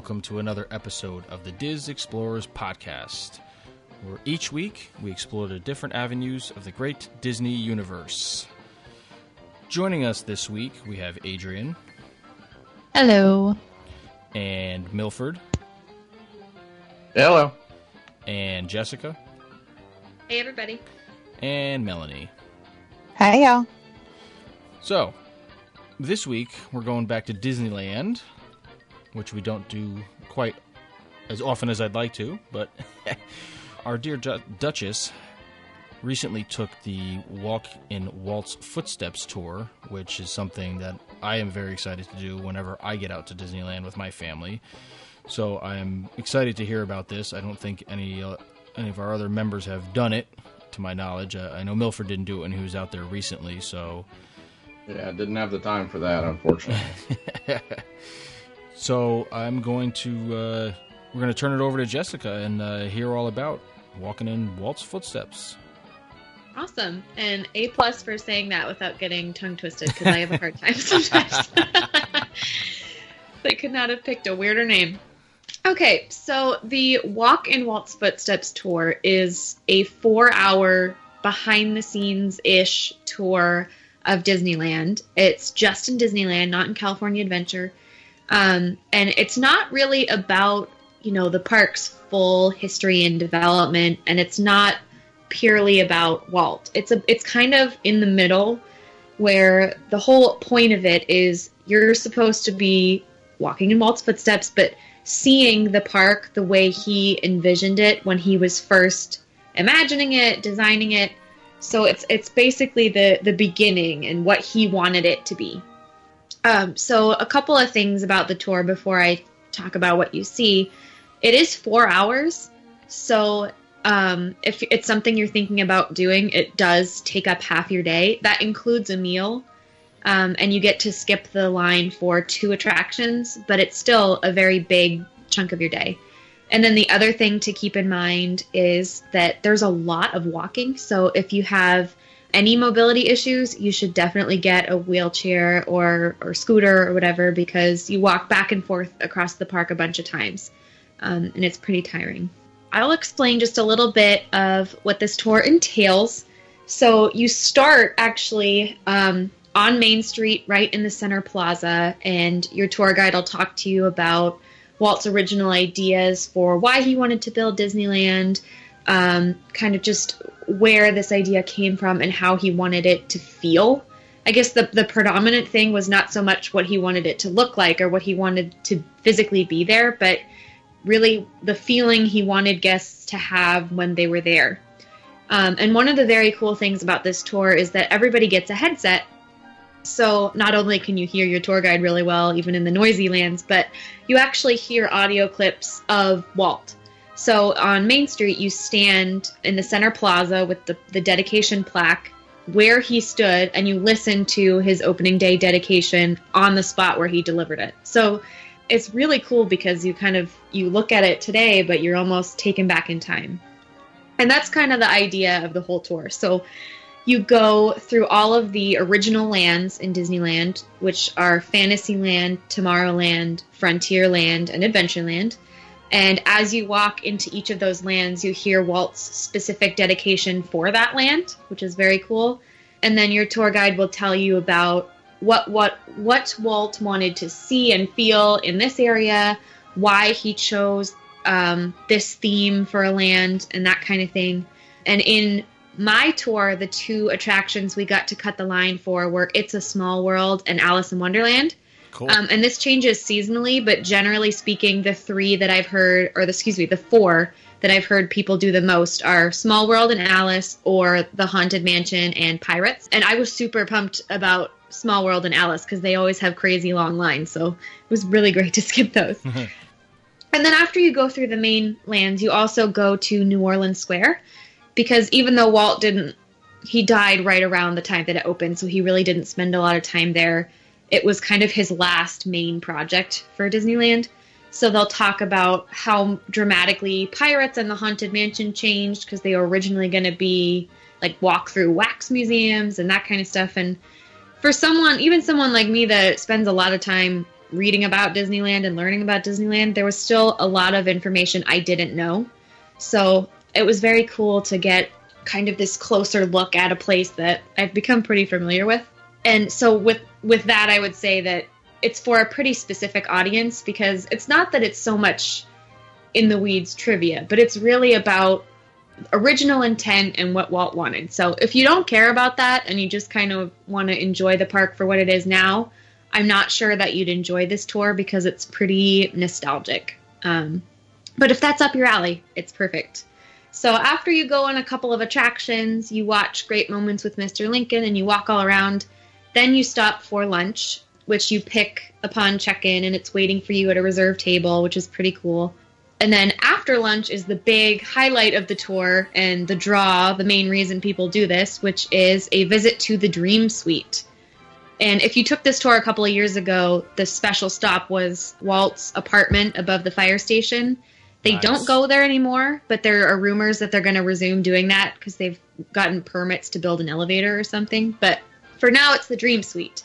welcome to another episode of the Diz Explorers podcast, where each week we explore the different avenues of the great Disney universe. Joining us this week, we have Adrian. Hello. And Milford. Hello. And Jessica. Hey, everybody. And Melanie. Hey, y'all. So, this week we're going back to Disneyland, which we don't do quite as often as I'd like to, but our dear Duchess recently took the Walk in Walt's Footsteps tour, which is something that I am very excited to do whenever I get out to Disneyland with my family. So I am excited to hear about this. I don't think any of our other members have done it, to my knowledge. I know Milford didn't do it when he was out there recently, so... Yeah, I didn't have the time for that, unfortunately. So I'm going to... we're going to turn it over to Jessica and hear all about Walking in Walt's Footsteps. Awesome. And A+ for saying that without getting tongue twisted, because I have a hard time sometimes. They could not have picked a weirder name. Okay, so the Walk in Walt's Footsteps tour is a 4-hour behind-the-scenes-ish tour of Disneyland. It's just in Disneyland, not in California Adventure. And it's not really about, the park's full history and development, and it's not purely about Walt. It's kind of in the middle, where the whole point of it is you're supposed to be walking in Walt's footsteps, but seeing the park the way he envisioned it when he was first imagining it, designing it. So it's basically the beginning and what he wanted it to be. So a couple of things about the tour before I talk about what you see. It is 4 hours, so if it's something you're thinking about doing, it does take up half your day. That includes a meal. And you get to skip the line for 2 attractions, but it's still a very big chunk of your day. And then the other thing to keep in mind is that there's a lot of walking. So if you have any mobility issues, you should definitely get a wheelchair or scooter or whatever, because you walk back and forth across the park a bunch of times. And it's pretty tiring. I'll explain just a little bit of what this tour entails. So you start actually... on Main Street, right in the center plaza, and your tour guide will talk to you about Walt's original ideas for why he wanted to build Disneyland, kind of just where this idea came from and how he wanted it to feel. I guess the predominant thing was not so much what he wanted it to look like or what he wanted to physically be there, but really the feeling he wanted guests to have when they were there. And one of the very cool things about this tour is that everybody gets a headset. So not only can you hear your tour guide really well, even in the noisy lands, but you actually hear audio clips of Walt. So on Main Street, you stand in the center plaza with the dedication plaque where he stood, and you listen to his opening day dedication on the spot where he delivered it. So it's really cool because you look at it today, but you're almost taken back in time. And that's kind of the idea of the whole tour. So you go through all of the original lands in Disneyland, which are Fantasyland, Tomorrowland, Frontierland, and Adventureland. And as you walk into each of those lands, you hear Walt's specific dedication for that land, which is very cool. And then your tour guide will tell you about what Walt wanted to see and feel in this area, why he chose this theme for a land, and that kind of thing. And in my tour, the 2 attractions we got to cut the line for were It's a Small World and Alice in Wonderland. Cool. And this changes seasonally, but generally speaking, the 4 that I've heard people do the most are Small World and Alice, or the Haunted Mansion and Pirates. And I was super pumped about Small World and Alice because they always have crazy long lines, so it was really great to skip those. And then after you go through the main lands, you also go to New Orleans Square, because even though Walt he died right around the time that it opened, so he really didn't spend a lot of time there. It was kind of his last main project for Disneyland. So they'll talk about how dramatically Pirates and the Haunted Mansion changed, because they were originally going to be like walk-through wax museums and that kind of stuff. And for someone like me that spends a lot of time reading about Disneyland and learning about Disneyland, there was still a lot of information I didn't know. So it was very cool to get kind of this closer look at a place that I've become pretty familiar with. And so with that, I would say that it's for a pretty specific audience, because it's not that it's so much in the weeds trivia, but it's really about original intent and what Walt wanted. So if you don't care about that and you just kind of want to enjoy the park for what it is now, I'm not sure that you'd enjoy this tour because it's pretty nostalgic. But if that's up your alley, it's perfect. So after you go on a couple of attractions, you watch Great Moments with Mr. Lincoln and you walk all around, then you stop for lunch, which you pick upon check-in, and it's waiting for you at a reserved table, which is pretty cool. And then after lunch is the big highlight of the tour and the draw, the main reason people do this, which is a visit to the Dream Suite. And if you took this tour a couple of years ago, the special stop was Walt's apartment above the fire station. They don't go there anymore, but there are rumors that they're going to resume doing that because they've gotten permits to build an elevator or something. But for now, it's the Dream Suite.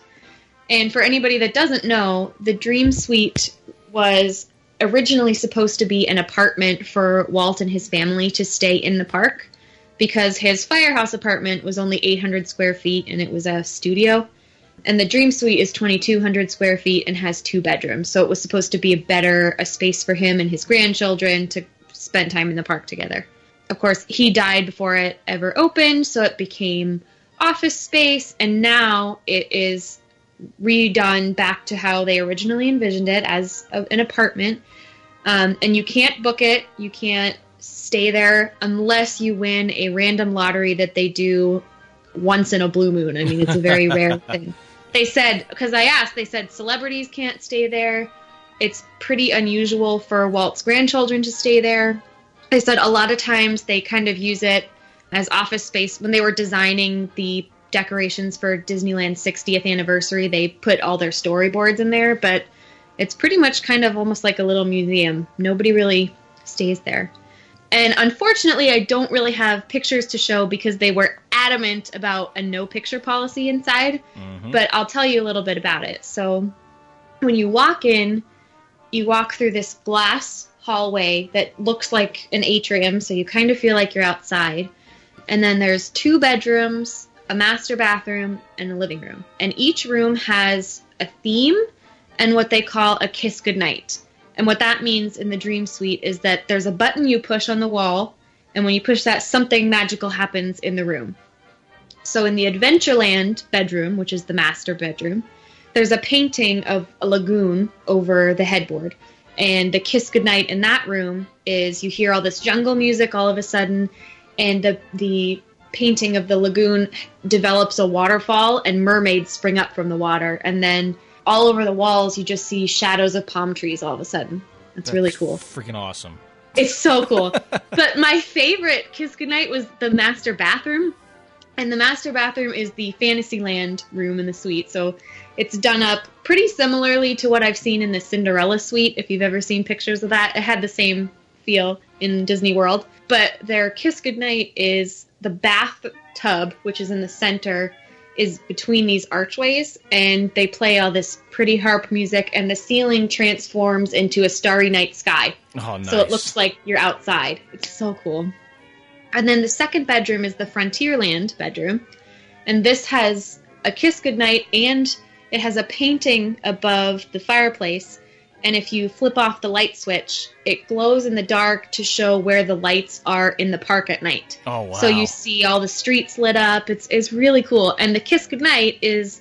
And for anybody that doesn't know, the Dream Suite was originally supposed to be an apartment for Walt and his family to stay in the park, because his firehouse apartment was only 800 square feet and it was a studio. And the Dream Suite is 2,200 square feet and has 2 bedrooms. So it was supposed to be a space for him and his grandchildren to spend time in the park together. Of course, he died before it ever opened, so it became office space, and now it is redone back to how they originally envisioned it, as an apartment. And you can't book it, you can't stay there unless you win a random lottery that they do once in a blue moon. I mean, it's a very rare thing. They said, because I asked, they said celebrities can't stay there. It's pretty unusual for Walt's grandchildren to stay there. They said a lot of times they kind of use it as office space. When they were designing the decorations for Disneyland's 60th anniversary, they put all their storyboards in there, but it's pretty much kind of almost like a little museum. Nobody really stays there. And unfortunately, I don't really have pictures to show because they were adamant about a no picture policy inside, but I'll tell you a little bit about it. So when you walk in, you walk through this glass hallway that looks like an atrium, so you kind of feel like you're outside. And then there's 2 bedrooms, a master bathroom, and a living room. And each room has a theme and what they call a kiss goodnight. And what that means in the Dream Suite is that there's a button you push on the wall, and when you push that, something magical happens in the room. So in the Adventureland bedroom, which is the master bedroom, there's a painting of a lagoon over the headboard. And the kiss goodnight in that room is you hear all this jungle music all of a sudden, and the painting of the lagoon develops a waterfall, and mermaids spring up from the water. And then all over the walls, you just see shadows of palm trees all of a sudden. That's really cool. Freaking awesome. It's so cool. But my favorite kiss goodnight was the master bathroom. And the master bathroom is the Fantasyland room in the suite. So it's done up pretty similarly to what I've seen in the Cinderella suite, if you've ever seen pictures of that. It had the same feel in Disney World. But their kiss goodnight is the bathtub, which is in the center, is between these archways, and they play all this pretty harp music, and the ceiling transforms into a starry night sky. Oh, nice. So it looks like you're outside. It's so cool. And then the second bedroom is the Frontierland bedroom, and this has a kiss goodnight, and it has a painting above the fireplace, and if you flip off the light switch, it glows in the dark to show where the lights are in the park at night. Oh, wow. So you see all the streets lit up. It's really cool. And the Kiss Goodnight is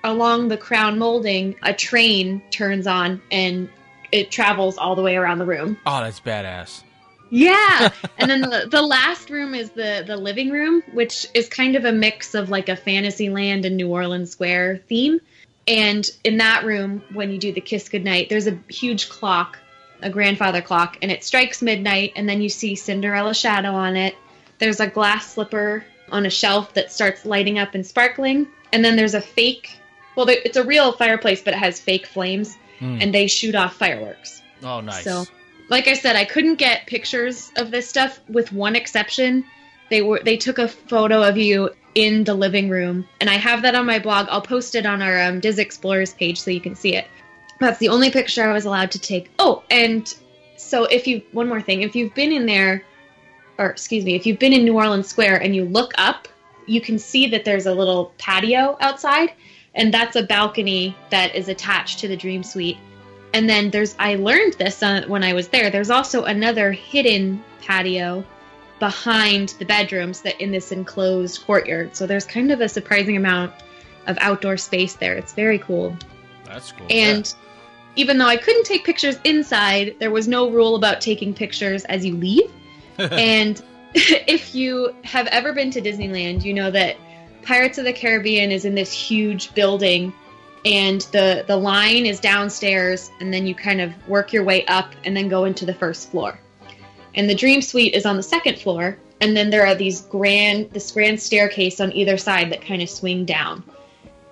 along the crown molding, a train turns on, and it travels all the way around the room. Oh, that's badass. Yeah. And then the last room is the living room, which is kind of a mix of like a Fantasyland and New Orleans Square theme. And in that room, when you do the Kiss Goodnight, there's a huge clock, a grandfather clock, and it strikes midnight, and then you see Cinderella's shadow on it. There's a glass slipper on a shelf that starts lighting up and sparkling, and then there's a fake, well, it's a real fireplace, but it has fake flames, and they shoot off fireworks. Oh, nice. So, like I said, I couldn't get pictures of this stuff with one exception. They took a photo of you in the living room, and I have that on my blog. I'll post it on our Dis Explorers page so you can see it. That's the only picture I was allowed to take. Oh, and so one more thing, if you've been in there, or excuse me, if you've been in New Orleans Square and you look up, you can see that there's a little patio outside, and that's a balcony that is attached to the Dream Suite. And then I learned this when I was there, there's also another hidden patio behind the bedrooms that in this enclosed courtyard. So there's kind of a surprising amount of outdoor space there. It's very cool. That's cool. And even though I couldn't take pictures inside, there was no rule about taking pictures as you leave. And if you have ever been to Disneyland, you know that Pirates of the Caribbean is in this huge building, and the line is downstairs, and then you kind of work your way up and then go into the first floor. And the Dream Suite is on the second floor, and then there are this grand staircase on either side that kind of swing down.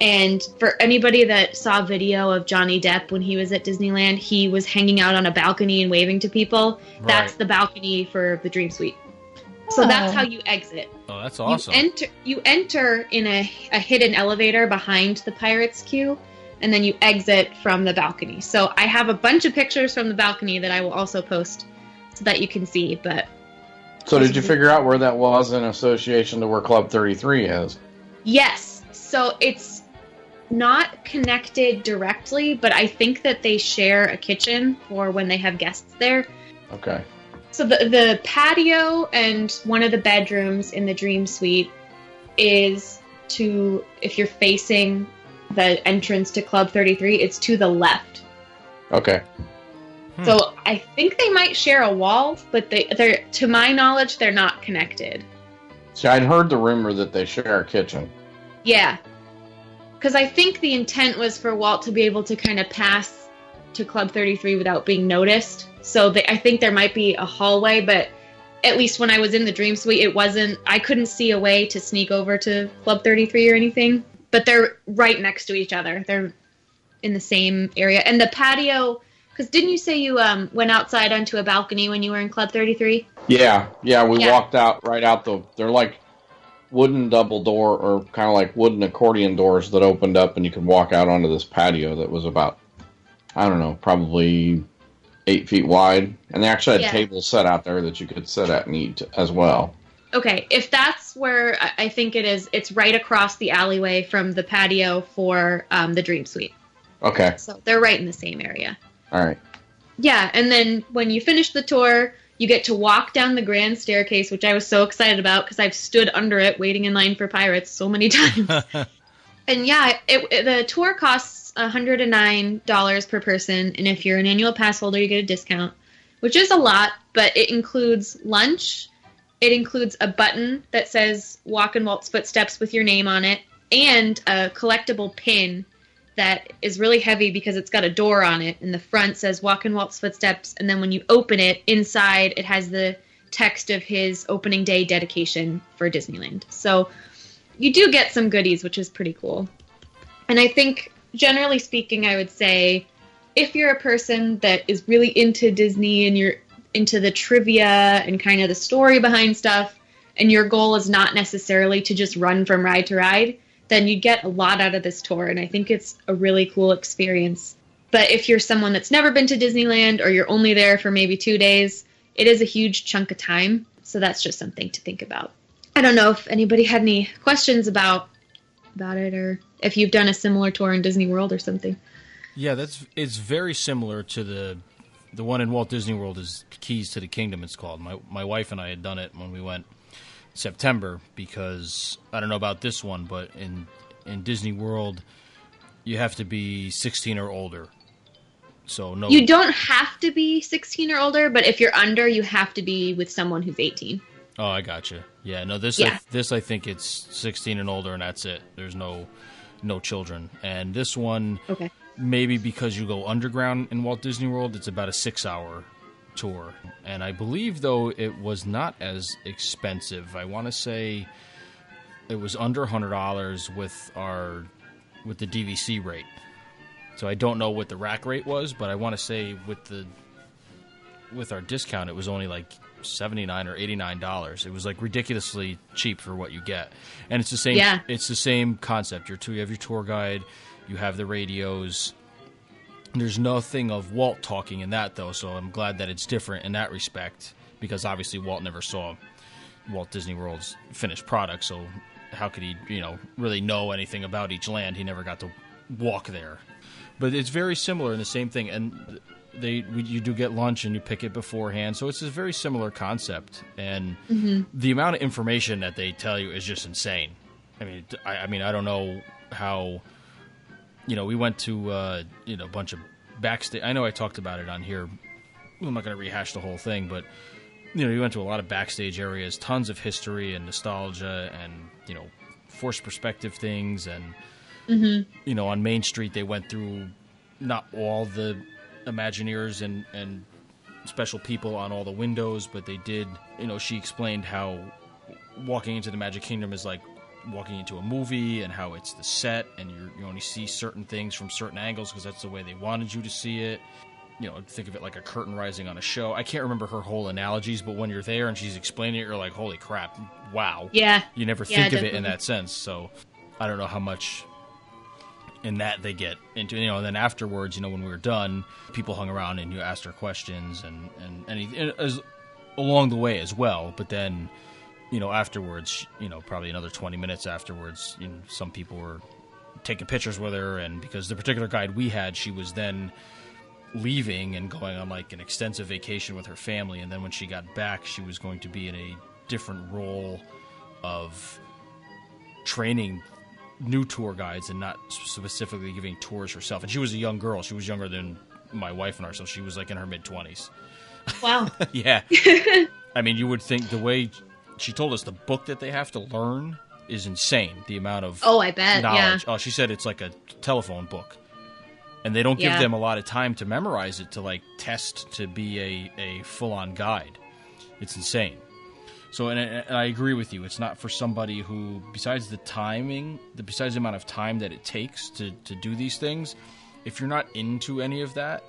And for anybody that saw video of Johnny Depp when he was at Disneyland, he was hanging out on a balcony and waving to people. Right. That's the balcony for the Dream Suite. So that's how you exit. Oh, that's awesome. You enter in a hidden elevator behind the Pirates queue, and then you exit from the balcony. So I have a bunch of pictures from the balcony that I will also post so that you can see. But so did you figure out where that was in association to where Club 33 is? Yes. So it's not connected directly, but I think that they share a kitchen for when they have guests there. Okay. So the patio and one of the bedrooms in the Dream Suite is if you're facing the entrance to Club 33, it's to the left. Okay. So I think they might share a wall, but they're to my knowledge, they're not connected. See, I'd heard the rumor that they share a kitchen. Yeah. Because I think the intent was for Walt to be able to kind of pass to Club 33 without being noticed. So I think there might be a hallway, but at least when I was in the Dream Suite, I couldn't see a way to sneak over to Club 33 or anything. But they're right next to each other. They're in the same area. And the patio, because didn't you say you went outside onto a balcony when you were in Club 33? Yeah, we walked out they're like wooden double door, or kind of like wooden accordion doors that opened up, and you could walk out onto this patio that was about, I don't know, probably 8 feet wide. And they actually had tables set out there that you could sit at and eat as well. Okay, if that's where I think it is, it's right across the alleyway from the patio for the Dream Suite. Okay. So they're right in the same area. All right. Yeah, and then when you finish the tour, you get to walk down the grand staircase, which I was so excited about because I've stood under it waiting in line for Pirates so many times. And yeah, the tour costs $109 per person, and if you're an annual pass holder, you get a discount, which is a lot, but it includes lunch. It includes a button that says Walk in Walt's Footsteps with your name on it, and a collectible pin that is really heavy because it's got a door on it, and the front says Walk in Walt's Footsteps, and then when you open it, inside it has the text of his opening day dedication for Disneyland. So you do get some goodies, which is pretty cool. And I think, generally speaking, I would say if you're a person that is really into Disney and you're into the trivia and kind of the story behind stuff, and your goal is not necessarily to just run from ride to ride, then you get a lot out of this tour, and I think it's a really cool experience. But if you're someone that's never been to Disneyland, or you're only there for maybe 2 days, it is a huge chunk of time, so that's just something to think about. I don't know if anybody had any questions about it, or if you've done a similar tour in Disney World or something. Yeah, it's very similar to the one in Walt Disney World is Keys to the Kingdom, it's called. My wife and I had done it when we went September, because I don't know about this one, but in Disney World you have to be 16 or older. So no, you don't have to be 16 or older, but if you're under, you have to be with someone who's 18. Oh, I gotcha. Yeah, no, this I think it's 16 and older, and that's it. There's no children. And this one, okay, maybe because you go underground in Walt Disney World, it's about a 6-hour tour. And I believe, though, it was not as expensive. I want to say it was under $100 with the DVC rate. So I don't know what the rack rate was, but I want to say with our discount, it was only like $79 or $89. It was like ridiculously cheap for what you get. And it's the same. Yeah. It's the same concept. You have your tour guide, you have the radios, There's nothing of Walt talking in that, though, so I'm glad that it's different in that respect, because obviously Walt never saw Walt Disney World's finished product, so how could he, really know anything about each land? He never got to walk there. But it's very similar in the same thing, and you do get lunch and you pick it beforehand, so it's a very similar concept, and the amount of information that they tell you is just insane. I mean, I don't know how... we went to, a bunch of backstage... I know I talked about it on here. I'm not going to rehash the whole thing, but, we went to a lot of backstage areas, tons of history and nostalgia and, forced perspective things. And, on Main Street, they went through not all the Imagineers and special people on all the windows, but they did... she explained how walking into the Magic Kingdom is like walking into a movie, and how it's the set, and you only see certain things from certain angles because that's the way they wanted you to see it. Think of it like a curtain rising on a show. I can't remember her whole analogies, but when you're there and she's explaining it, you're like, holy crap, wow. Yeah. You never think of it in that sense, so I don't know how much in that they get into. And then afterwards, when we were done, people hung around and you asked her questions and anything along the way as well, but then... afterwards, probably another 20 minutes afterwards, some people were taking pictures with her, and because the particular guide we had, she was then leaving and going on like an extensive vacation with her family, and then when she got back, she was going to be in a different role of training new tour guides and not specifically giving tours herself. And she was a young girl. She was younger than my wife and I, so she was like in her mid-20s. Wow. Yeah. I mean, you would think the way... She told us the book that they have to learn is insane. The amount of I bet, knowledge. yeah. Oh, she said it's like a telephone book. And they don't give them a lot of time to memorize it to like test to be a full-on guide. It's insane. So, and I agree with you. It's not for somebody who, besides the amount of time that it takes to do these things, if you're not into any of that,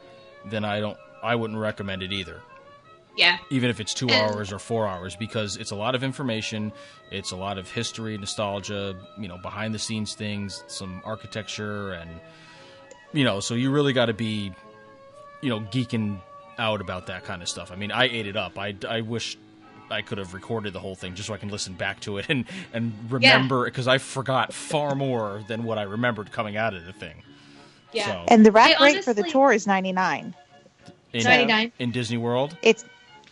then I wouldn't recommend it either. Yeah. Even if it's 2 hours or 4 hours, because it's a lot of information, it's a lot of history, nostalgia, behind the scenes things, some architecture, and so you really got to be, geeking out about that kind of stuff. I mean, I ate it up. I wish I could have recorded the whole thing just so I can listen back to it and remember, because I forgot far more than what I remembered coming out of the thing. Yeah. So, And the rack rate for the tour is $99. $99 in Disney World. It's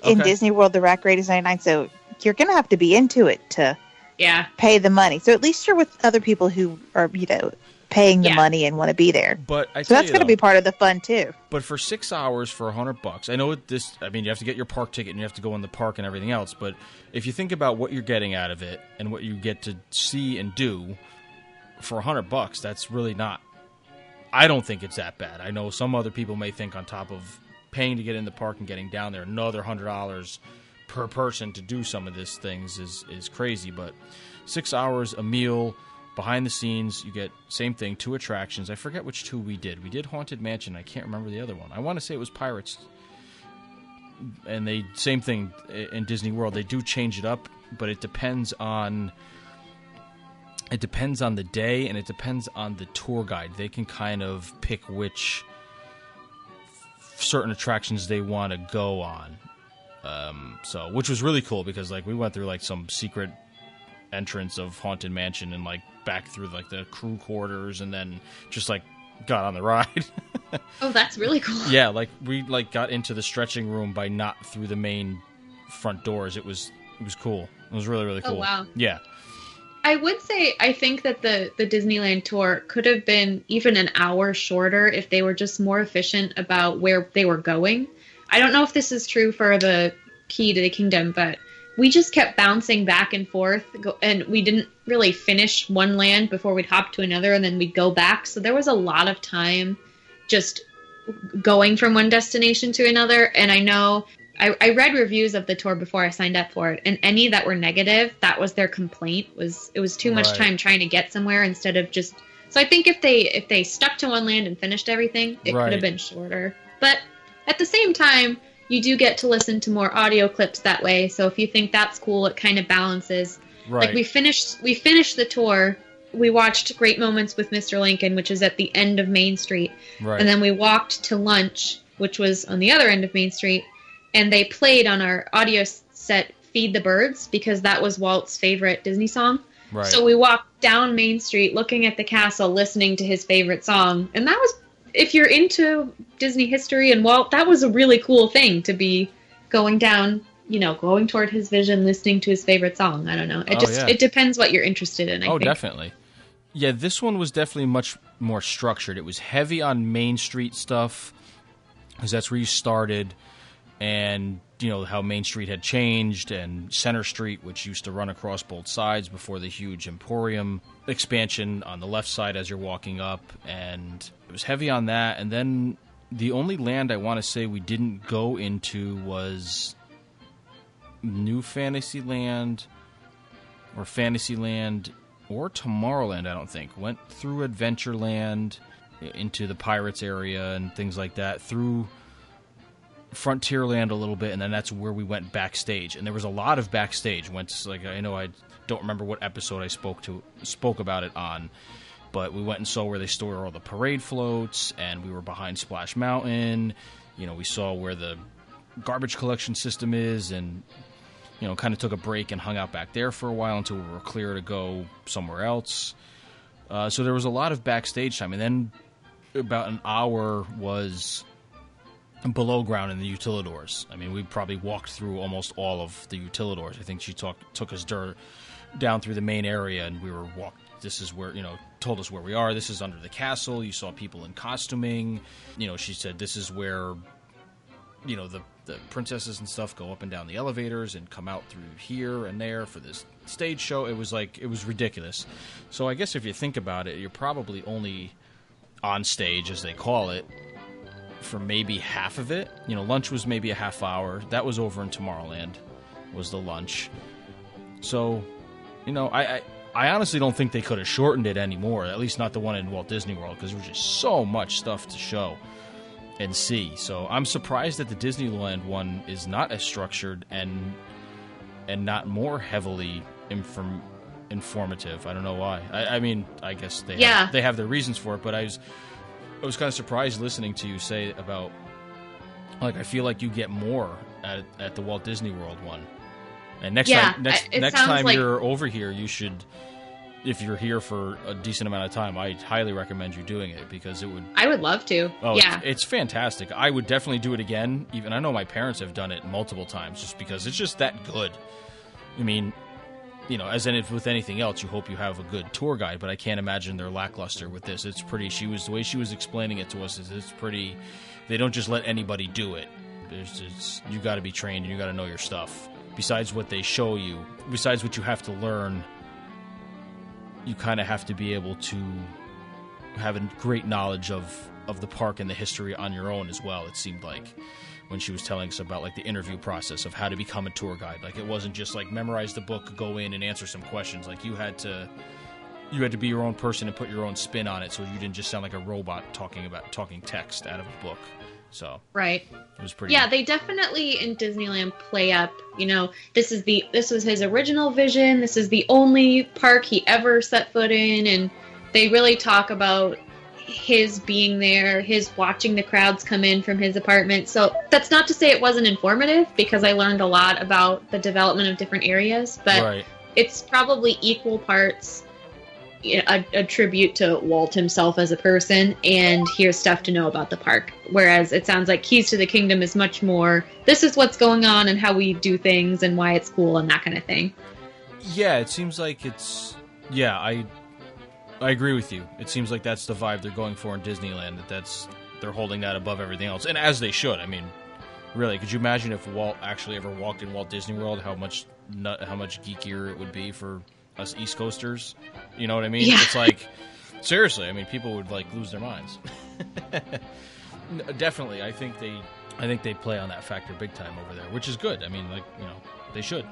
in Disney World. The rack rate is $99. So you're going to have to be into it to pay the money. So at least you're with other people who are paying the money and want to be there. But so that's going to be part of the fun too. But for 6 hours for $100, I know this. I mean, you have to get your park ticket and you have to go in the park and everything else. But if you think about what you're getting out of it and what you get to see and do for $100, that's really not. I don't think it's that bad. I know some other people may think on top of paying to get in the park and getting down there, another $100 per person to do some of these things is crazy. But 6 hours, a meal, behind the scenes, you get same thing, 2 attractions. I forget which 2 we did. We did Haunted Mansion. I can't remember the other one. I want to say it was Pirates. And they same thing in Disney World. They do change it up, but it depends on the day and it depends on the tour guide. They can kind of pick which certain attractions they want to go on. So which was really cool because like we went through like some secret entrance of Haunted Mansion and like back through like the crew quarters and then just like got on the ride. Oh, that's really cool. Yeah, like we like got into the stretching room by not through the main front doors. It was cool. It was really, really cool. Oh, wow. Yeah. I would say I think that the Disneyland tour could have been even an hour shorter if they were just more efficient about where they were going. I don't know if this is true for the Key to the Kingdom, but we just kept bouncing back and forth, and we didn't really finish one land before we'd hop to another, and then we'd go back. So there was a lot of time just going from one destination to another. And I know I read reviews of the tour before I signed up for it, and any that were negative, that was their complaint. It was too much time trying to get somewhere instead of just. So I think if they stuck to one land and finished everything, it could have been shorter. But at the same time, you do get to listen to more audio clips that way. So if you think that's cool, it kind of balances. Right. Like we finished the tour, we watched Great Moments with Mr. Lincoln, which is at the end of Main Street. Right. And then we walked to lunch, which was on the other end of Main Street. And they played on our audio set Feed the Birds, because that was Walt's favorite Disney song. Right. So we walked down Main Street looking at the castle, listening to his favorite song. And that was, if you're into Disney history and Walt, that was a really cool thing to be going down, going toward his vision, listening to his favorite song. I don't know. It depends what you're interested in, I think. Definitely. Yeah, this one was definitely much more structured. It was heavy on Main Street stuff, because that's where you started. And, how Main Street had changed, and Center Street, which used to run across both sides before the huge Emporium expansion on the left side as you're walking up. And it was heavy on that. And then the only land I want to say we didn't go into was New Fantasyland or Fantasyland or Tomorrowland, I don't think. Went through Adventureland into the Pirates area and things like that, through Frontierland a little bit, and then that's where we went backstage. And there was a lot of backstage. I know I don't remember what episode I spoke about it on, but we went and saw where they store all the parade floats, and we were behind Splash Mountain. We saw where the garbage collection system is, and kind of took a break and hung out back there for a while until we were clear to go somewhere else. So there was a lot of backstage time, and then about an hour was below ground in the utilidors. I mean, we probably walked through almost all of the utilidors. I think she took us down through the main area, and we were walked. This is where, told us where we are. This is under the castle. You saw people in costuming. She said this is where, the princesses and stuff go up and down the elevators and come out through here and there for this stage show. It was ridiculous. So I guess if you think about it, you're probably only on stage, as they call it, for maybe half of it. Lunch was maybe a half hour. That was over in Tomorrowland, was the lunch. So, I honestly don't think they could have shortened it anymore, at least not the one in Walt Disney World, because there was just so much stuff to show and see. So I'm surprised that the Disneyland one is not as structured and not more heavily informative. I don't know why. I mean, I guess they have their reasons for it, but I was kind of surprised listening to you say about, I feel like you get more at the Walt Disney World one. And next time you're over here, you should, if you're here for a decent amount of time, I highly recommend you doing it, because I would love to. Oh, yeah. It's fantastic. I would definitely do it again. Even I know my parents have done it multiple times, just because it's just that good. I mean, as in with anything else, you hope you have a good tour guide, but I can't imagine they're lackluster with this. It's pretty. The way she was explaining it to us it's pretty. They don't just let anybody do it. You got to be trained, and you got to know your stuff. Besides what they show you, besides what you have to learn, you kind of have to be able to have a great knowledge of the park and the history on your own as well. It seemed like, when she was telling us about the interview process of how to become a tour guide. It wasn't just memorize the book, go in and answer some questions. You had to be your own person and put your own spin on it, so you didn't just sound like a robot talking text out of a book. So right, it was pretty. Yeah, they definitely in Disneyland play up. This was his original vision. This is the only park he ever set foot in, and they really talk about his being there, his watching the crowds come in from his apartment. So that's not to say it wasn't informative, because I learned a lot about the development of different areas, but It's probably equal parts a tribute to Walt himself as a person, and here's stuff to know about the park. Whereas it sounds like Keys to the Kingdom is much more, this is what's going on and how we do things and why it's cool and that kind of thing. Yeah, it seems like it's... Yeah, I agree with you. It seems like that's the vibe they're going for in Disneyland, they're holding that above everything else. And as they should. I mean, really, could you imagine if Walt actually ever walked in Walt Disney World, how much geekier it would be for us East Coasters? You know what I mean? Yeah. It's seriously, I mean, people would lose their minds. Definitely, I think they play on that factor big time over there, which is good. I mean, they should.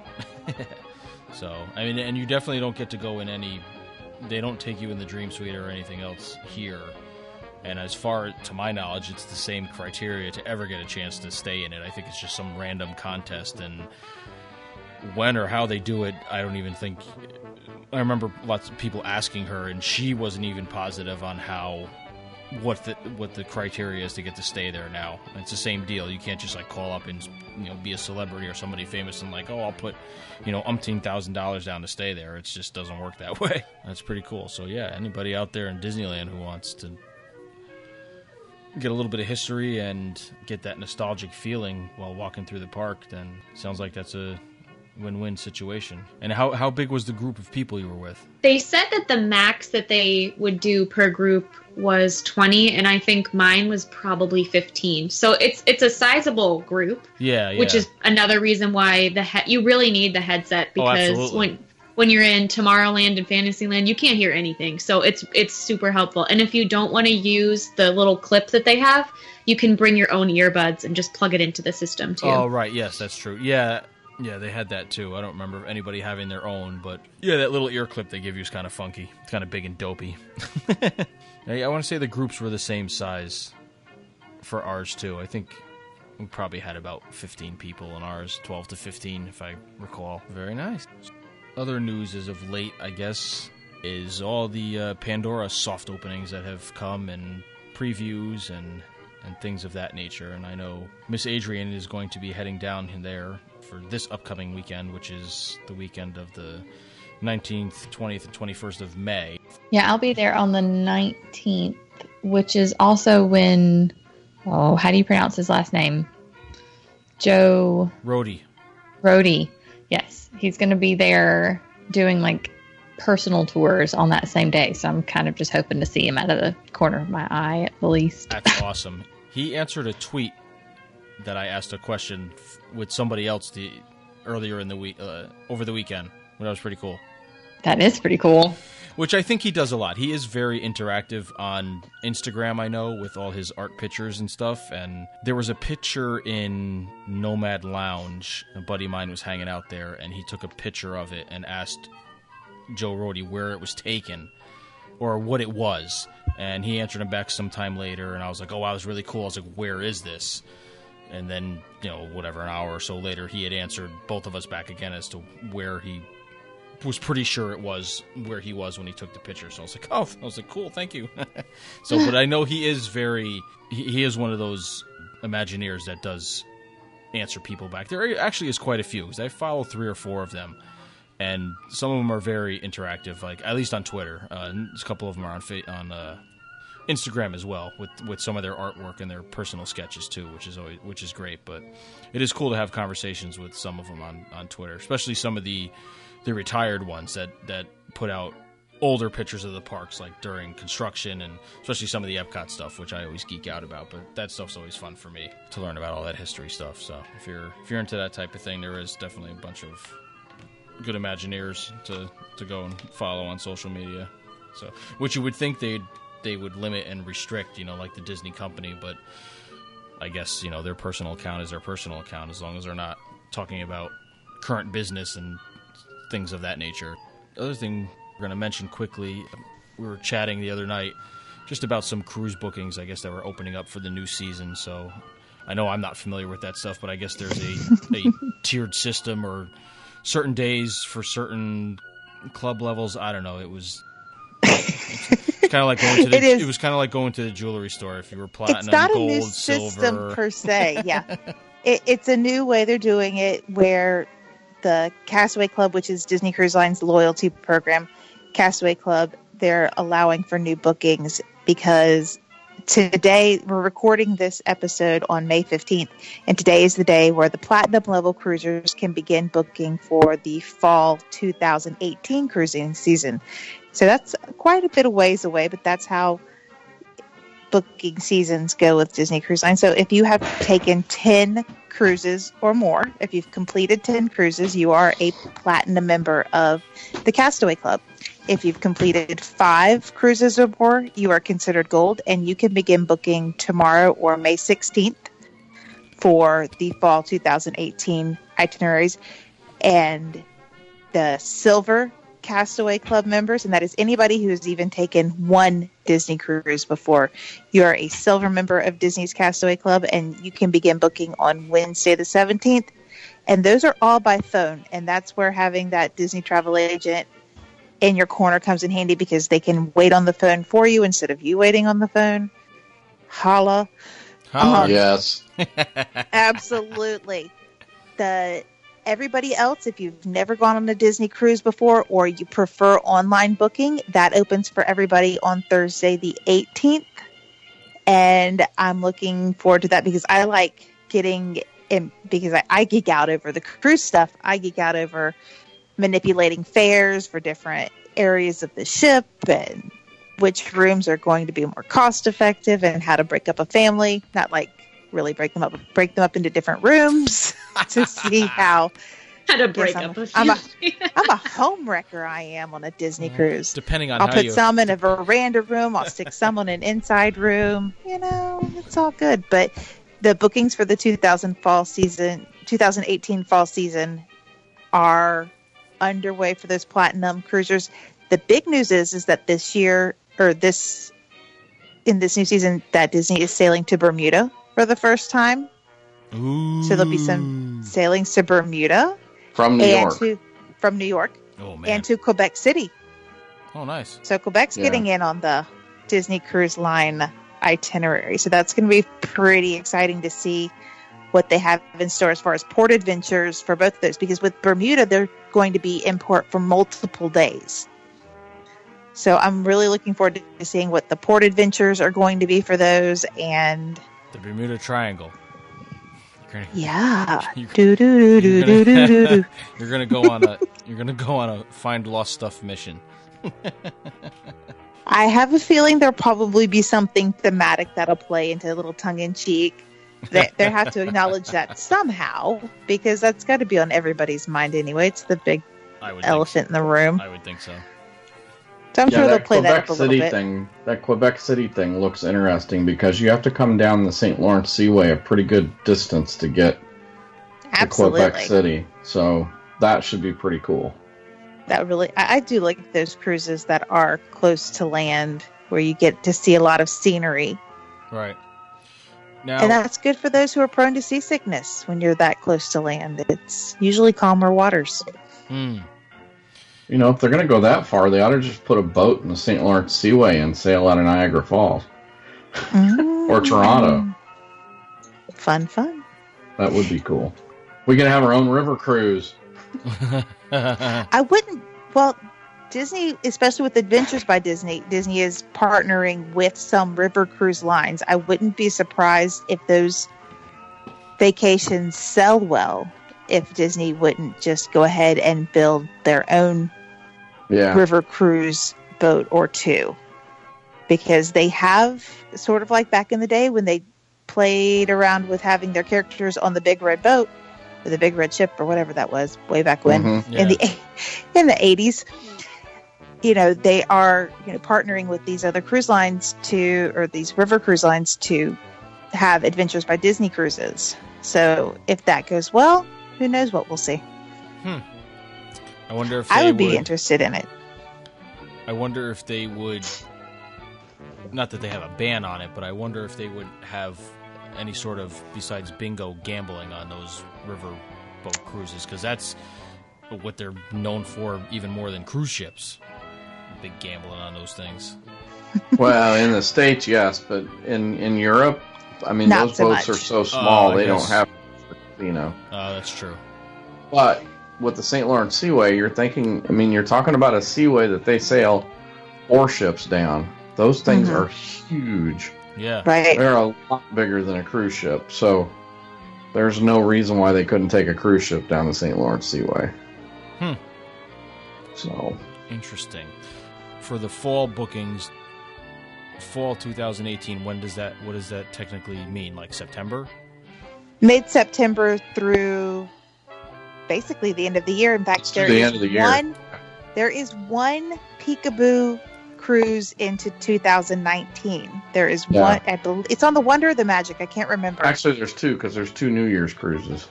So, I mean, and you definitely don't get to go in they don't take you in the Dream Suite or anything else here. And as far to my knowledge, it's the same criteria to ever get a chance to stay in it. I think it's just some random contest, and when or how they do it, I don't even think. I remember lots of people asking her, and she wasn't even positive on what the criteria is to get to stay there now. It's the same deal. You can't just like call up and be a celebrity or somebody famous and like, oh, I'll put $1,000 down to stay there. It just doesn't work that way. That's pretty cool. So yeah, anybody out there in Disneyland who wants to get a little bit of history and get that nostalgic feeling while walking through the park, then sounds like that's a win-win situation. And how big was the group of people you were with? They said that the max that they would do per group was 20, and I think mine was probably 15. So it's a sizable group. Yeah. Which is another reason why you really need the headset, because when you're in Tomorrowland and Fantasyland, you can't hear anything. So it's super helpful. And if you don't want to use the little clip that they have, you can bring your own earbuds and just plug it into the system too. Oh, right. Yes, that's true. Yeah, they had that too. I don't remember anybody having their own, but yeah, that little ear clip they give you is kind of funky. It's kind of big and dopey. I want to say the groups were the same size for ours too. I think we probably had about 15 people in ours, 12 to 15 if I recall. Very nice. Other news as of late, I guess, is all the Pandora soft openings that have come, and previews and things of that nature. And I know Miss Adrian is going to be heading down there for this upcoming weekend, which is the weekend of the 19th, 20th, and 21st of May. Yeah, I'll be there on the 19th, which is also when, how do you pronounce his last name? Joe... Rhodey. Yes, he's going to be there doing like personal tours on that same day. So I'm kind of just hoping to see him out of the corner of my eye at the least. That's awesome. He answered a tweet that I asked a question with somebody else earlier in the week, over the weekend. That was pretty cool. That is pretty cool. Which I think he does a lot. He is very interactive on Instagram, I know, with all his art pictures and stuff. And there was a picture in Nomad Lounge. A buddy of mine was hanging out there, and he took a picture of it and asked Joe Rhodey where it was taken or what it was. And he answered him back sometime later, and I was like, oh, wow, that was really cool. I was like, where is this? And then, an hour or so later, he had answered both of us back again as to where he was pretty sure it was where he was when he took the picture. So I was like, cool, thank you. But I know he is he is one of those Imagineers that does answer people back. There actually is quite a few, because I follow 3 or 4 of them, and some of them are very interactive, like at least on Twitter. A couple of them are on Instagram as well, with some of their artwork and their personal sketches too, which is great. But it is cool to have conversations with some of them on Twitter, especially some of the retired ones that put out older pictures of the parks, like during construction, and especially some of the Epcot stuff, which I always geek out about. But that stuff's always fun for me to learn about all that history stuff. So if you're into that type of thing, there is definitely a bunch of good Imagineers to go and follow on social media. So, which you would think they would limit and restrict, like the Disney company, but I guess, their personal account is their personal account, as long as they're not talking about current business and things of that nature. The other thing we're going to mention quickly, we were chatting the other night just about some cruise bookings, I guess, that were opening up for the new season. So I know I'm not familiar with that stuff, but I guess there's a tiered system or certain days for certain club levels. I don't know. It was... It's kind of like going to it was kind of like going to the jewelry store. If you were platinum, it's not gold, a new silver, system per se. Yeah, it's a new way they're doing it, where the Castaway Club, which is Disney Cruise Line's loyalty program, Castaway Club, they're allowing for new bookings, because today we're recording this episode on May 15th, and today is the day where the platinum level cruisers can begin booking for the fall 2018 cruising season. So that's quite a bit of ways away, but that's how booking seasons go with Disney Cruise Line. So if you have taken 10 cruises or more, if you've completed 10 cruises, you are a platinum member of the Castaway Club. If you've completed 5 cruises or more, you are considered gold, and you can begin booking tomorrow or May 16th for the fall 2018 itineraries. And the silver Castaway Club members, and that is anybody who has even taken 1 Disney cruise before, you are a silver member of Disney's Castaway Club, and you can begin booking on Wednesday the 17th. And those are all by phone. And that's where having that Disney travel agent in your corner comes in handy, because they can wait on the phone for you instead of you waiting on the phone. Holla. Yes. Absolutely. Everybody else, if you've never gone on a Disney cruise before or you prefer online booking, that opens for everybody on Thursday the 18th. And I'm looking forward to that, because I like getting in, because I geek out over the cruise stuff. I geek out over manipulating fares for different areas of the ship and which rooms are going to be more cost effective and how to break up a family. Not like really break them up into different rooms to see how to break up a family. family. I'm a home wrecker. I am on a Disney cruise. Depending on I'll how put you... some in a veranda room. I'll stick some on an inside room. It's all good. But the bookings for the 2018 fall season are underway for those platinum cruisers. The big news is that this year, or in this new season, that Disney is sailing to Bermuda for the first time. Ooh. So there'll be some sailings to Bermuda from New York. From New York. Oh, man. And to Quebec City. Oh, nice. So Quebec's getting in on the Disney Cruise Line itinerary. So that's going to be pretty exciting to see what they have in store as far as port adventures for both of those. Because with Bermuda, they're going to be in port for multiple days. So I'm really looking forward to seeing what the port adventures are going to be for those. And the Bermuda Triangle. Yeah. You're gonna go on a find lost stuff mission. I have a feeling there'll probably be something thematic that'll play into a little tongue in cheek. They have to acknowledge that somehow, because that's got to be on everybody's mind anyway. It's the big elephant in the room. I would think so. So I'm sure they'll play that up a little bit. That Quebec City thing looks interesting, because you have to come down the St. Lawrence Seaway a pretty good distance to get to Quebec City. So that should be pretty cool. I do like those cruises that are close to land, where you get to see a lot of scenery. Right. Now, and that's good for those who are prone to seasickness when you're that close to land. It's usually calmer waters. If they're going to go that far, they ought to just put a boat in the St. Lawrence Seaway and sail out of Niagara Falls. Or Toronto. Fun. That would be cool. We can have our own river cruise. I wouldn't... Well, Disney, especially with Adventures by Disney is partnering with some river cruise lines. I wouldn't be surprised if those vacations sell well, if Disney wouldn't just go ahead and build their own river cruise boat or two. Because they have, sort of like back in the day when they played around with having their characters on the big red boat, or the big red ship, or whatever that was, way back when, in the 80s. They are partnering with these other cruise lines or these river cruise lines to have Adventures by Disney cruises. So if that goes well, who knows what we'll see. I wonder if I would be interested in it. I wonder if they would, not that they have a ban on it, but I wonder if they would have any sort of, besides bingo, gambling on those river boat cruises, because that's what they're known for even more than cruise ships. Big gambling on those things. Well, in the States, yes, but in Europe, Not those so boats much. are so small, they guess. don't have casino. That's true. But with the St. Lawrence Seaway, you're talking about a seaway that they sail 4 ships down. Those things are huge. Yeah. Right. They're a lot bigger than a cruise ship, so there's no reason why they couldn't take a cruise ship down the St. Lawrence Seaway. So interesting. For the fall bookings, fall 2018, what does that technically mean? Like September? Mid-September through basically the end of the year. In fact, there is one Peekaboo cruise into 2019. There is one. It's on the Wonder of the Magic. I can't remember. Actually, there's 2, because there's 2 New Year's cruises.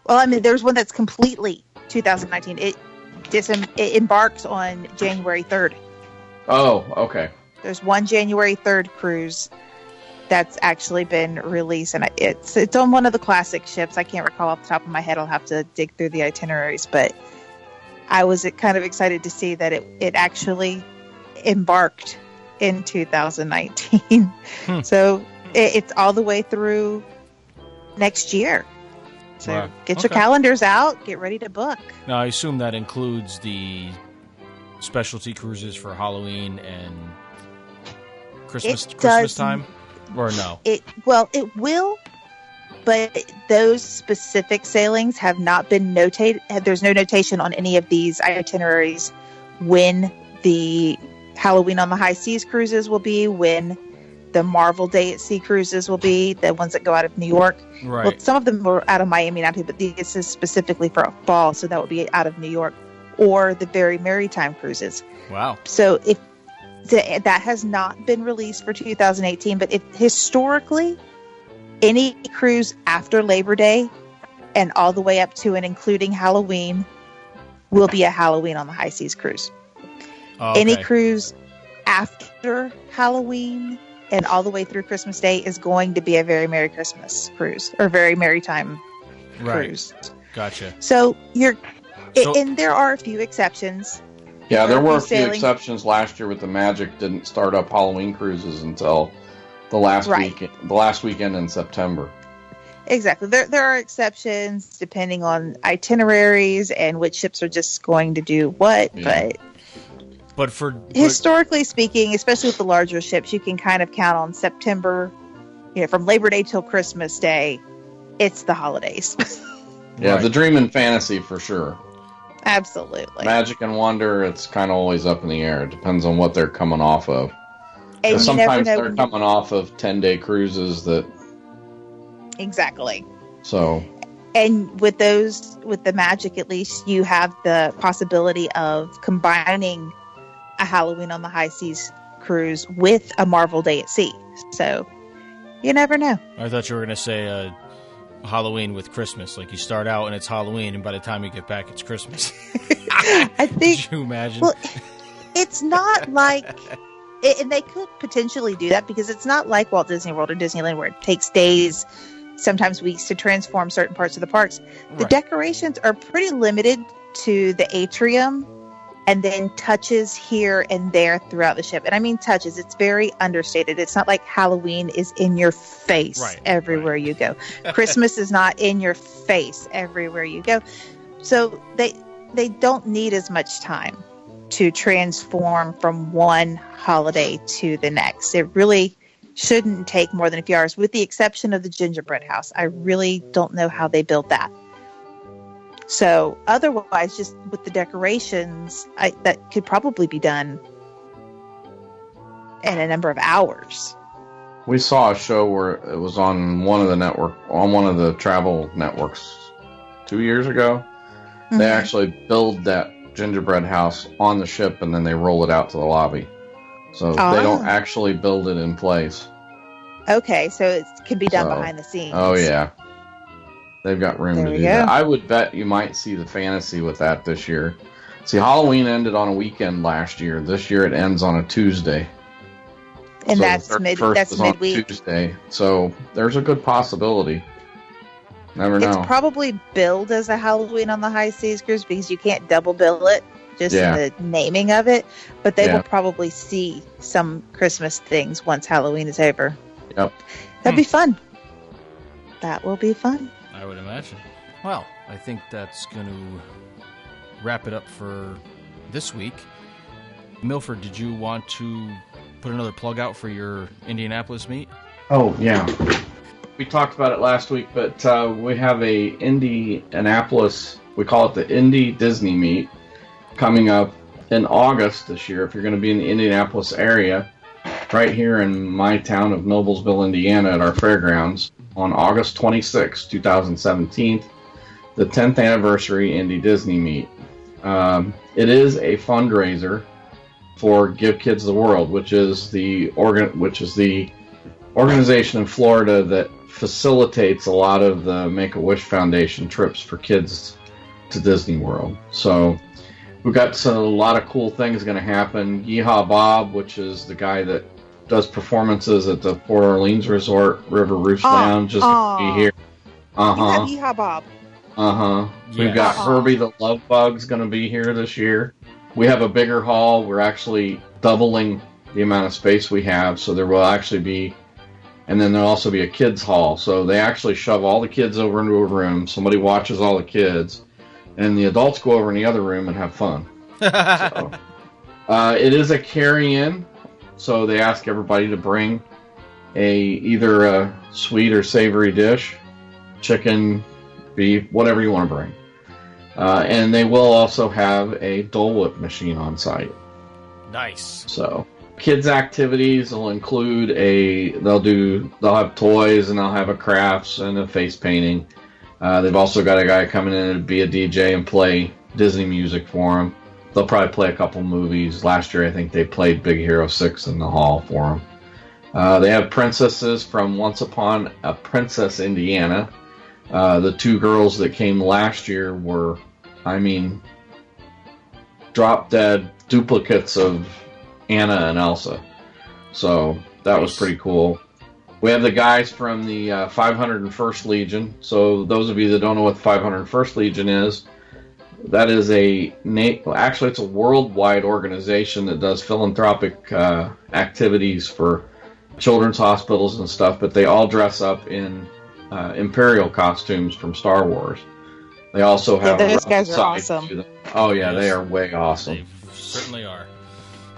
Well, there's one that's completely 2019. It embarks on January 3rd. Oh, okay. There's one January 3rd cruise that's actually been released, and it's on one of the classic ships. I can't recall off the top of my head. I'll have to dig through the itineraries, but I was kind of excited to see that it actually embarked in 2019. So it's all the way through next year. So get your calendars out, get ready to book. Now, I assume that includes the specialty cruises for Halloween and Christmas time, or no? It will, but those specific sailings have not been notated. There's no notation on any of these itineraries when the Halloween on the High Seas cruises will be, when the Marvel Day at Sea cruises will be, the ones that go out of New York. Right. Well, some of them were out of Miami now too, but this is specifically for fall, so that would be out of New York, or the Very Maritime cruises. Wow. So if that has not been released for 2018, but if historically any cruise after Labor Day and all the way up to and including Halloween will be a Halloween on the High Seas cruise. Oh, okay. Any cruise after Halloween and all the way through Christmas Day is going to be a Very Merry Christmas cruise or Very Maritime cruise. Gotcha. So and there are a few exceptions. Yeah, there were a few exceptions last year with the Magic didn't start up Halloween cruises until the last weekend in September. Exactly. There are exceptions depending on itineraries and which ships are just going to do what, but historically speaking, especially with the larger ships, you can kind of count on September, from Labor Day till Christmas Day, it's the holidays. Yeah, the Dream and Fantasy for sure. Absolutely. Magic and Wonder, it's kind of always up in the air. It depends on what they're coming off of. And sometimes they're coming off of 10-day cruises that... Exactly. So... And with the Magic, at least, you have the possibility of combining a Halloween on the High Seas cruise with a Marvel Day at Sea. So, you never know. I thought you were going to say Halloween with Christmas. Like you start out and it's Halloween, and by the time you get back, it's Christmas. I think... Could you imagine? Well, it's not like... And they could potentially do that because it's not like Walt Disney World or Disneyland where it takes days, sometimes weeks, to transform certain parts of the parks. The decorations are pretty limited to the atrium and then touches here and there throughout the ship. And I mean touches. It's very understated. It's not like Halloween is in your face everywhere you go. Christmas is not in your face everywhere you go. So they don't need as much time to transform from one holiday to the next. It really shouldn't take more than a few hours, with the exception of the gingerbread house. I really don't know how they built that. So otherwise, just with the decorations, that could probably be done in a number of hours. We saw a show where it was on one of the travel networks 2 years ago. Mm-hmm. They actually build that gingerbread house on the ship and then they roll it out to the lobby. So they don't actually build it in place. Okay, so it can be done behind the scenes. Oh, yeah. They've got room to do that. I would bet you might see the Fantasy with that this year. See, Halloween ended on a weekend last year. This year it ends on a Tuesday. And so that's midweek. Tuesday. So there's a good possibility. Never know. It's probably billed as a Halloween on the High Seas cruise because you can't double bill it, just the naming of it. But they will probably see some Christmas things once Halloween is over. Yep. That'd be fun. That will be fun. I would imagine. Well, I think that's going to wrap it up for this week. Milford, did you want to put another plug out for your Indianapolis meet? Oh, yeah. We talked about it last week, but we have a Indianapolis, we call it the Indy Disney meet, coming up in August this year. If you're going to be in the Indianapolis area, right here in my town of Noblesville, Indiana, at our fairgrounds, on August 26, 2017, the 10th anniversary Indy Disney meet. It is a fundraiser for Give Kids the World, which is the organization in Florida that facilitates a lot of the Make-A-Wish Foundation trips for kids to Disney World. So we've got a lot of cool things going to happen. Yeehaw Bob, which is the guy that does performances at the Port Orleans Resort. River Roost Lounge is going to be here. You have Yeehaw Bob. We've got Herbie the Love Bug's going to be here this year. We have a bigger hall. We're actually doubling the amount of space we have, so there will actually be, and then there'll also be a kids hall. So they actually shove all the kids over into a room. Somebody watches all the kids, and the adults go over in the other room and have fun. So, it is a carry-in, so they ask everybody to bring either a sweet or savory dish, chicken, beef, whatever you want to bring. And they will also have a Dole Whip machine on site. Nice. So, kids' activities will include they'll have toys, and they'll have a crafts and a face painting. They've also got a guy coming in to be a DJ and play Disney music for them. They'll probably play a couple movies. Last year, I think they played Big Hero 6 in the hall for them. They have princesses from Once Upon a Princess, Indiana. The two girls that came last year were, drop-dead duplicates of Anna and Elsa. So that was pretty cool. We have the guys from the 501st Legion. So those of you that don't know what the 501st Legion is, that is actually it's a worldwide organization that does philanthropic activities for children's hospitals and stuff, but they all dress up in Imperial costumes from Star Wars. They also have those guys are awesome. Oh yeah, they are way awesome. They certainly are.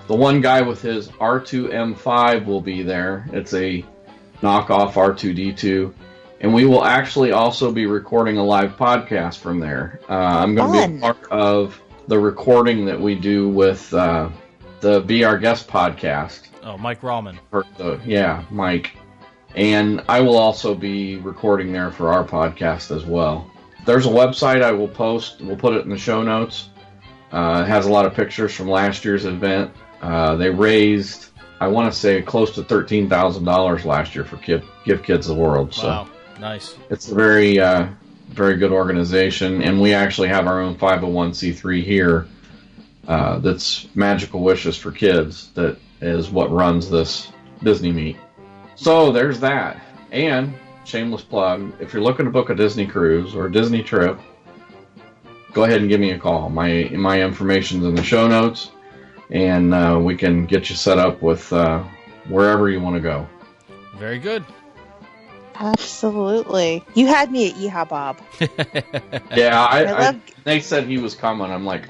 The one guy with his R2M5 will be there. It's a knockoff R2D2. And we will actually also be recording a live podcast from there. I'm going to be a part of the recording that we do with the Be Our Guest podcast. Oh, Mike Rahman. Mike. And I will also be recording there for our podcast as well. There's a website I will post. We'll put it in the show notes. It has a lot of pictures from last year's event. They raised, I want to say, close to $13,000 last year for Give Kids the World. So. Wow. Nice. It's a very, very good organization, and we actually have our own 501c3 here that's Magical Wishes for Kids. That is what runs this Disney meet. So there's that. And, shameless plug, if you're looking to book a Disney cruise or a Disney trip, go ahead and give me a call. My information's in the show notes, and we can get you set up with wherever you want to go. Very good. Absolutely. You had me at Yeehaw Bob. Yeah, they said he was coming. I'm like,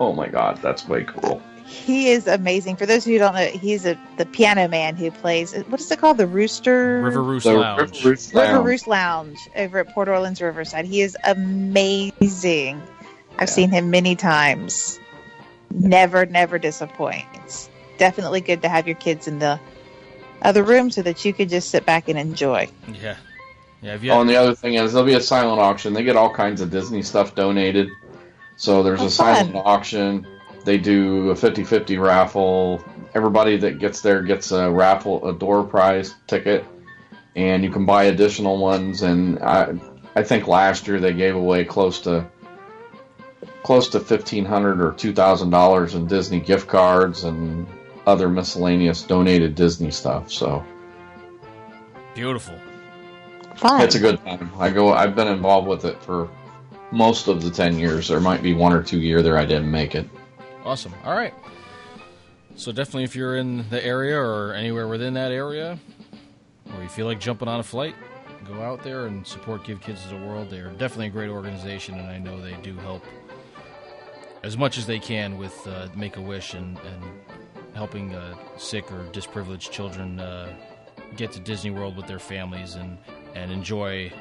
oh my God, that's way cool. He is amazing. For those of you who don't know, he's the piano man who plays, what is it called? The River Roost Lounge. River Roost Lounge over at Port Orleans Riverside. He is amazing. I've seen him many times. Never disappoints. Definitely good to have your kids in the other room so that you could just sit back and enjoy. Yeah. And the other thing is there'll be a silent auction. They get all kinds of Disney stuff donated. So there's a silent auction. They do a 50-50 raffle. Everybody that gets there gets a door prize ticket, and you can buy additional ones. And I think last year they gave away close to $1,500 or $2,000 in Disney gift cards and other miscellaneous donated Disney stuff. So beautiful. Fun. It's a good time. I've been involved with it for most of the 10 years. There might be 1 or 2 years there I didn't make it. Awesome. All right. So definitely if you're in the area or anywhere within that area, or you feel like jumping on a flight, go out there and support Give Kids the World. They're definitely a great organization, and I know they do help as much as they can with Make-A-Wish and helping sick or disprivileged children get to Disney World with their families and enjoy,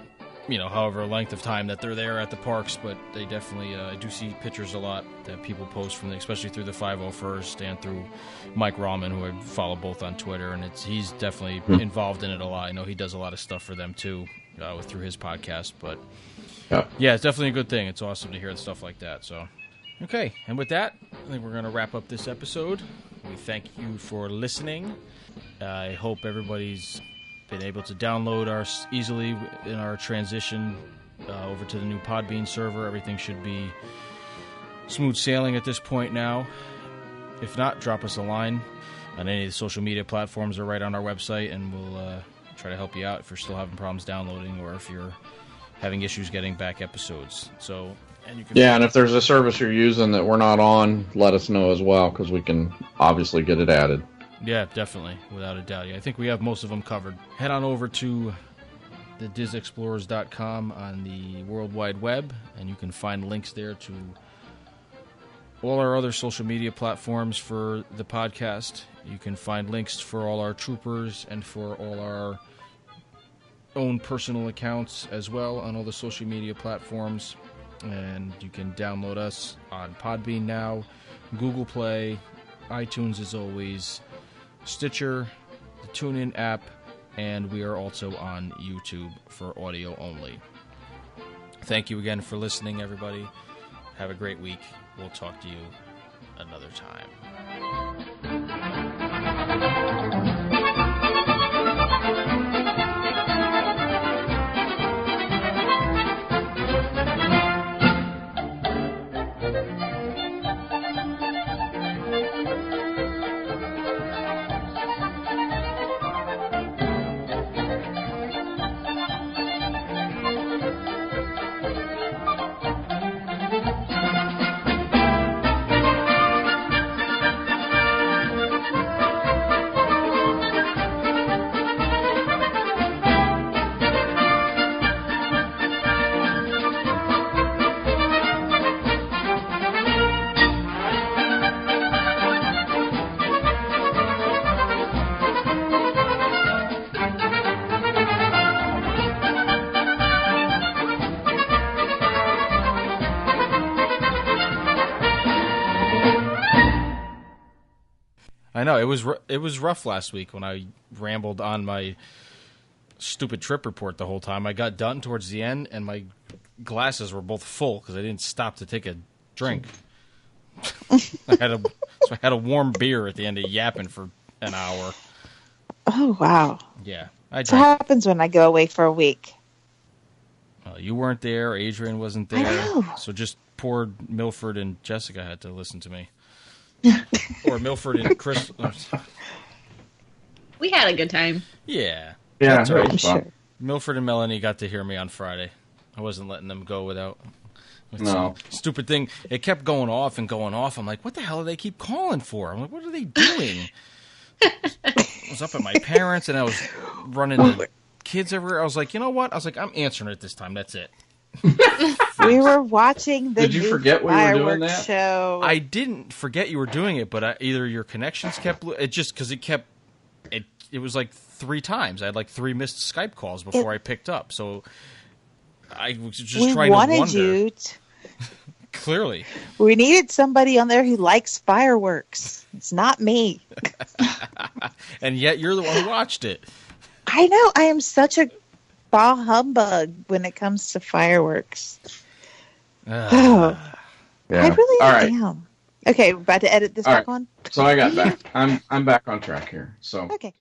however length of time that they're there at the parks. But they definitely, I do see pictures a lot that people post from, especially through the 501st and through Mike Rahman, who I follow both on Twitter, and he's definitely involved in it a lot. I know he does a lot of stuff for them too through his podcast. But yeah, it's definitely a good thing. It's awesome to hear stuff like that. So. Okay, and with that, I think we're going to wrap up this episode. We thank you for listening. I hope everybody's been able to download ours easily in our transition over to the new Podbean server. Everything should be smooth sailing at this point now. If not, drop us a line. on any of the social media platforms or right on our website, and we'll try to help you out if you're still having problems downloading or if you're having issues getting back episodes. So, and you can and if there's a service you're using that we're not on, let us know as well, because we can obviously get it added. Yeah, definitely, without a doubt. Yeah, I think we have most of them covered. Head on over to the DizExplorers.com on the World Wide Web, and you can find links there to all our other social media platforms for the podcast. You can find links for all our troopers and for all our own personal accounts as well on all the social media platforms. And you can download us on Podbean now, Google Play, iTunes as always, Stitcher, the TuneIn app, and we are also on YouTube for audio only. Thank you again for listening, everybody. Have a great week. We'll talk to you another time. I know, it was rough last week when I rambled on my stupid trip report the whole time. I got done towards the end, and my glasses were both full because I didn't stop to take a drink. I had a warm beer at the end of yapping for an hour. Oh, wow. Yeah. That's what happens when I go away for a week. Well, you weren't there. Adrian wasn't there. I know. So just poor Milford and Jessica had to listen to me. Or Milford and Chris. We had a good time. Yeah. Yeah, that's right. Sure. Milford and Melanie got to hear me on Friday. I wasn't letting them go without. No. Stupid thing. It kept going off and going off. I'm like, what the hell do they keep calling for? I'm like, what are they doing? I was up at my parents' and I was running the kids everywhere. I was like, you know what? I was like, I'm answering it this time. That's it. We were watching the Did you forget we were doing that? Show. I didn't forget you were doing it, but either your connections kept it just because it was like 3 times. I had like 3 missed Skype calls before I picked up. So I was just trying to wonder. We wanted you. Clearly, we needed somebody on there who likes fireworks. It's not me. And yet you're the one who watched it. I know. I am such a bah humbug when it comes to fireworks. Yeah. I really All right. am. Okay, we're about to edit this back on. So I got back. I'm back on track here. So okay.